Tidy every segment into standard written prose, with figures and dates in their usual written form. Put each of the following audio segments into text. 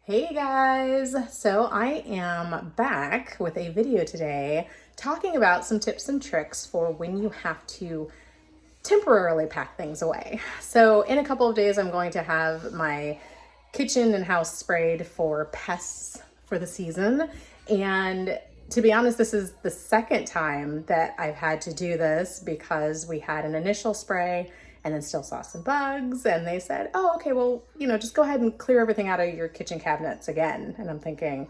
Hey guys! So I am back with a video today talking about some tips and tricks for when you have to temporarily pack things away. So in a couple of days, I'm going to have my kitchen and house sprayed for pests for the season. And to be honest, this is the second time that I've had to do this because we had an initial spray and then still saw some bugs, and they said, oh, okay, well, just go ahead and clear everything out of your kitchen cabinets again. And I'm thinking,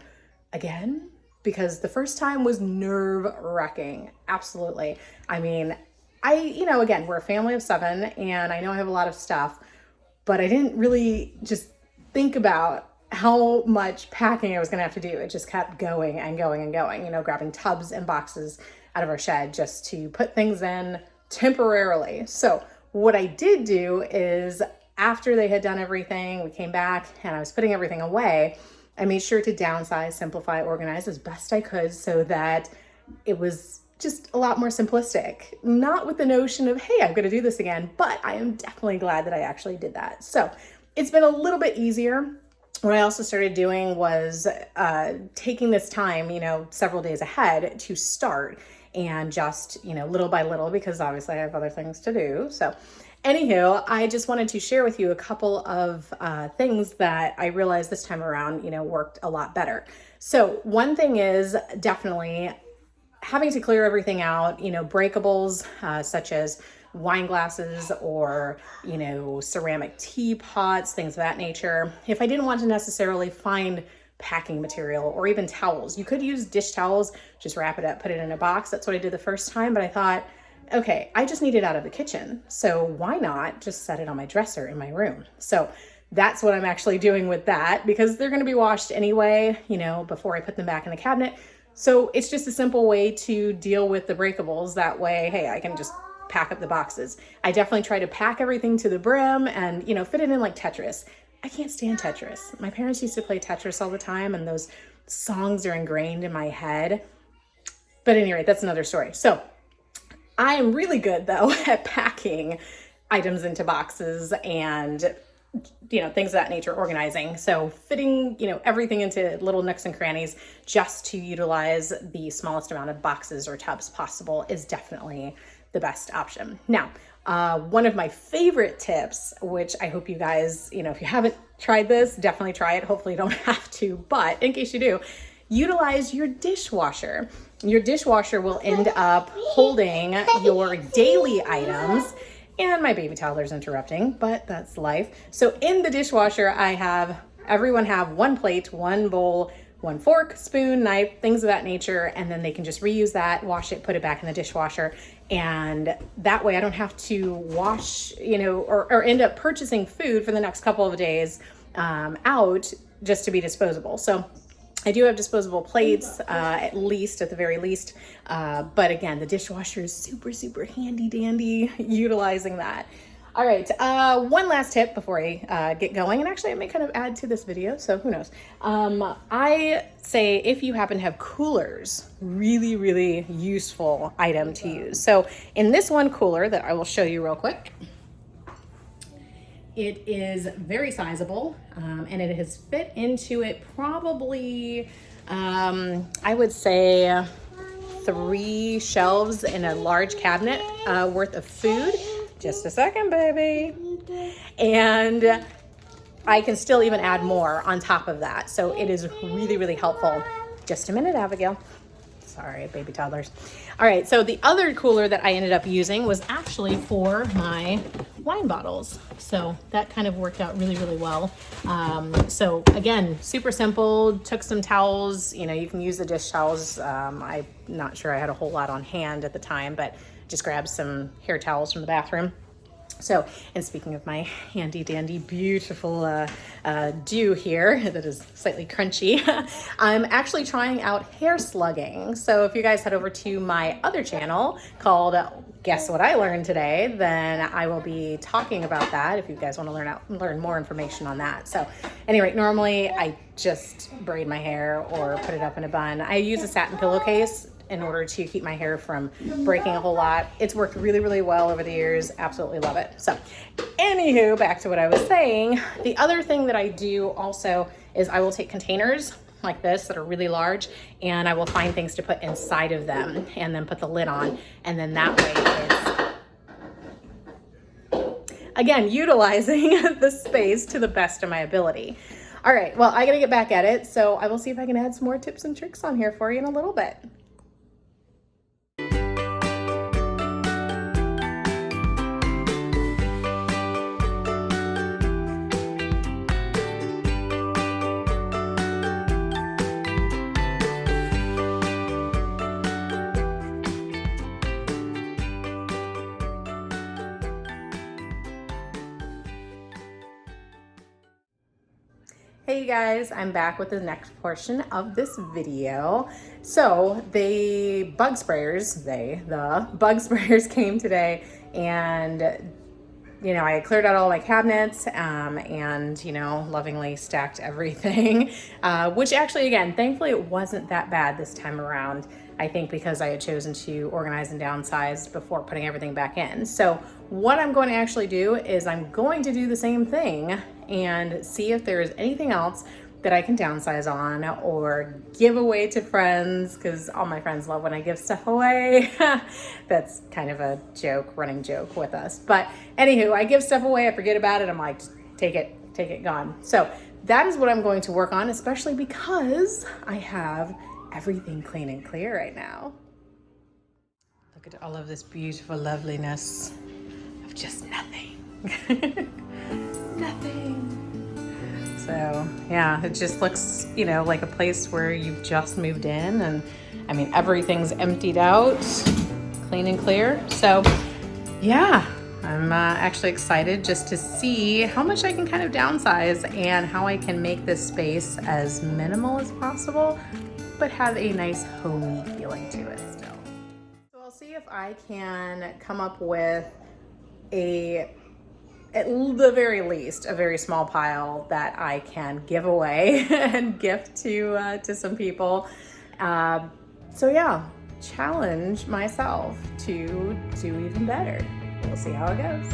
again? Because the first time was nerve-wracking. Absolutely. I mean, again, we're a family of 7, and I know I have a lot of stuff, but I didn't really just think about how much packing I was going to have to do. It just kept going and going and going, grabbing tubs and boxes out of our shed just to put things in temporarily. So what I did do is after they had done everything, we came back and I was putting everything away. I made sure to downsize, simplify, organize as best I could so that it was just a lot more simplistic. Not with the notion of, hey, I'm going to do this again, but I am definitely glad that I actually did that. So it's been a little bit easier. What I also started doing was taking this time, several days ahead to start and just, little by little, because obviously I have other things to do. So anywho, I just wanted to share with you a couple of things that I realized this time around, worked a lot better. So one thing is definitely having to clear everything out, breakables such as wine glasses or, ceramic teapots, things of that nature. If I didn't want to necessarily find packing material or even towels, you could use dish towels, just wrap it up, put it in a box. That's what I did the first time, but I thought, okay, I just need it out of the kitchen. So why not just set it on my dresser in my room? So that's what I'm actually doing with that, because they're going to be washed anyway, before I put them back in the cabinet. So it's just a simple way to deal with the breakables. That way, hey, I can just pack up the boxes. I definitely try to pack everything to the brim and, fit it in like Tetris. I can't stand Tetris. My parents used to play Tetris all the time, and those songs are ingrained in my head. But anyway, that's another story. So I am really good though at packing items into boxes and things of that nature, organizing. So fitting, everything into little nooks and crannies just to utilize the smallest amount of boxes or tubs possible is definitely the best option. Now, one of my favorite tips, which I hope you guys, if you haven't tried this, definitely try it. Hopefully you don't have to, but in case you do, utilize your dishwasher. Your dishwasher will end up holding your daily items. And my baby toddler's interrupting, but that's life. So in the dishwasher, everyone have one plate, one bowl, one fork, spoon, knife, things of that nature, and then they can just reuse that, wash it, put it back in the dishwasher. And that way I don't have to wash, or end up purchasing food for the next couple of days out just to be disposable. So I do have disposable plates, at the very least. But again, the dishwasher is super, super handy dandy utilizing that. All right, one last tip before I get going, and actually I may kind of add to this video, so who knows. I say if you happen to have coolers, really, really useful item to use. So in this one cooler that I will show you real quick, it is very sizable, and it has fit into it probably, I would say 3 shelves in a large cabinet worth of food. Just a second, baby. And I can still even add more on top of that. So it is really, really helpful. Just a minute, Abigail. Sorry, baby toddlers. All right, so the other cooler that I ended up using was actually for my wine bottles. So that kind of worked out really, really well. So again, super simple, took some towels, you can use the dish towels. I'm not sure I had a whole lot on hand at the time, but just grabbed some hair towels from the bathroom. So, and speaking of my handy dandy beautiful dew here that is slightly crunchy, I'm actually trying out hair slugging. So if you guys head over to my other channel called Guess What I Learned Today, then I will be talking about that if you guys want to learn more information on that. So anyway, normally I just braid my hair or put it up in a bun. I use a satin pillowcase in order to keep my hair from breaking a whole lot. It's worked really, really well over the years. Absolutely love it. So anywho, back to what I was saying. The other thing that I do also is I will take containers like this that are really large, and I will find things to put inside of them and then put the lid on. And then that way it's, again, utilizing the space to the best of my ability. All right, well, I gotta get back at it. So I will see if I can add some more tips and tricks on here for you in a little bit. Hey you guys, I'm back with the next portion of this video. So the bug sprayers came today, and I had cleared out all my cabinets and lovingly stacked everything, which actually, again, thankfully it wasn't that bad this time around. I think because I had chosen to organize and downsize before putting everything back in. So what I'm going to actually do is I'm going to do the same thing and see if there is anything else that I can downsize on or give away to friends, because all my friends love when I give stuff away. That's kind of a running joke with us. But anywho, I give stuff away, I forget about it, I'm like, take it, gone. So that is what I'm going to work on, especially because I have everything clean and clear right now. Look at all of this beautiful loveliness of just nothing. Nothing. So yeah, it just looks, like a place where you've just moved in, and I mean, everything's emptied out, clean and clear. So yeah, I'm actually excited just to see how much I can kind of downsize and how I can make this space as minimal as possible, but have a nice homey feeling to it still. So I'll see if I can come up with at the very least, a very small pile that I can give away and gift to some people. So yeah, challenge myself to do even better. We'll see how it goes.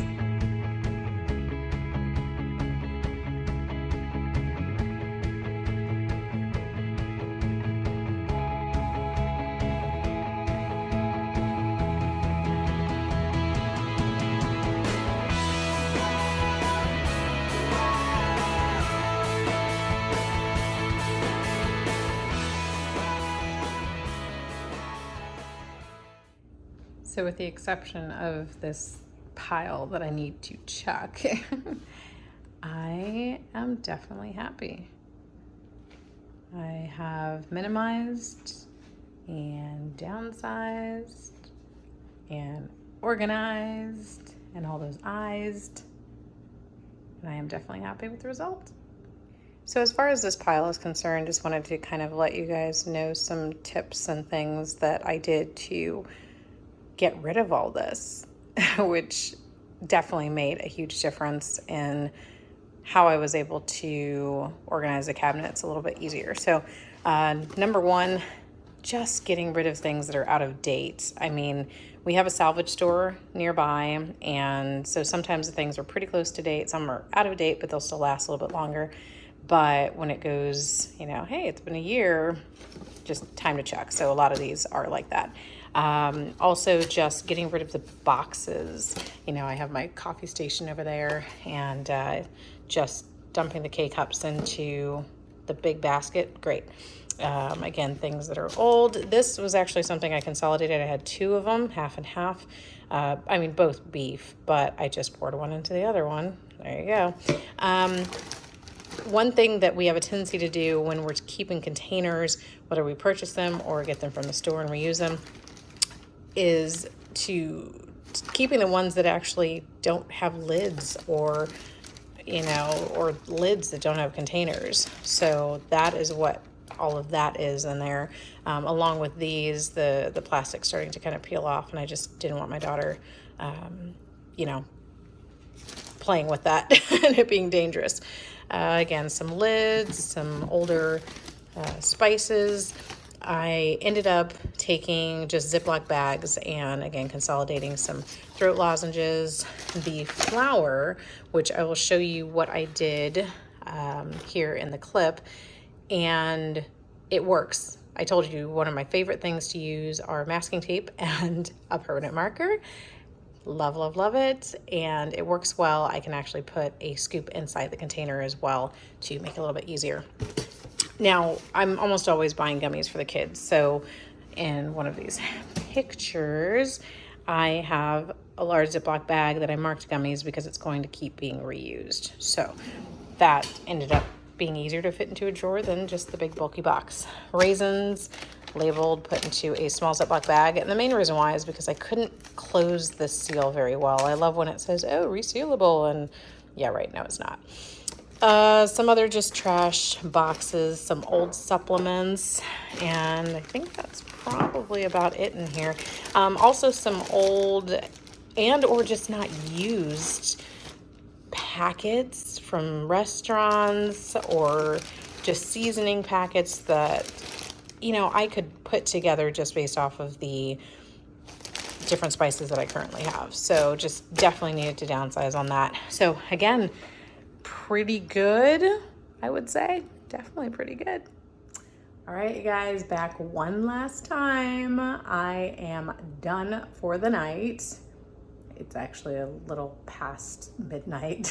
So with the exception of this pile that I need to chuck, I am definitely happy. I have minimized and downsized and organized and all those eyesed, and I am definitely happy with the result. So as far as this pile is concerned, just wanted to kind of let you guys know some tips and things that I did to get rid of all this, which definitely made a huge difference in how I was able to organize the cabinets a little bit easier. So number one, just getting rid of things that are out of date. I mean, we have a salvage store nearby, and so sometimes the things are pretty close to date. Some are out of date, but they'll still last a little bit longer. But when it goes, hey, it's been a year, just time to chuck. So a lot of these are like that. Also just getting rid of the boxes. I have my coffee station over there, and just dumping the K-cups into the big basket. Great. Again, things that are old. This was actually something I consolidated. I had two of them, half and half. I mean, both beef, but I just poured one into the other one. There you go. One thing that we have a tendency to do when we're keeping containers, whether we purchase them or get them from the store and reuse them, is to keeping the ones that actually don't have lids, or or lids that don't have containers. So that is what all of that is in there. Along with these, the plastic's starting to kind of peel off, and I just didn't want my daughter playing with that and it being dangerous. Again, some lids, some older spices. I ended up taking just Ziploc bags and again, consolidating some throat lozenges, the flour, which I will show you what I did here in the clip, and it works. I told you one of my favorite things to use are masking tape and a permanent marker. Love, love, love it. And it works well. I can actually put a scoop inside the container as well to make it a little bit easier. Now, I'm almost always buying gummies for the kids. So in one of these pictures, I have a large Ziploc bag that I marked gummies because it's going to keep being reused. So that ended up being easier to fit into a drawer than just the big bulky box. Raisins, labeled, put into a small Ziploc bag. And the main reason why is because I couldn't close the seal very well. I love when it says, oh, resealable. And yeah, right, no, it's not. Some other just trash boxes, some old supplements, and I think that's probably about it in here. Also some old and or just not used packets from restaurants or just seasoning packets that, you know, I could put together just based off of the different spices that I currently have. So just definitely needed to downsize on that. So again, pretty good, I would say. Definitely pretty good. All right, you guys, back one last time. I am done for the night. It's actually a little past midnight,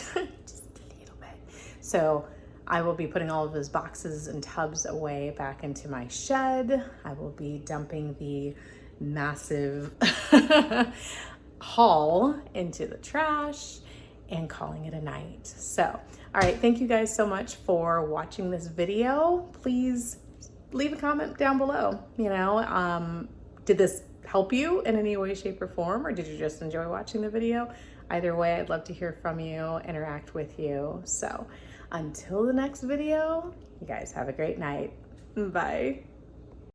just a little bit. So I will be putting all of those boxes and tubs away back into my shed. I will be dumping the massive haul into the trash and calling it a night. So, all right, thank you guys so much for watching this video. Please leave a comment down below. You know, did this help you in any way, shape, or form, or did you just enjoy watching the video? Either way, I'd love to hear from you, interact with you. So until the next video, you guys have a great night. Bye.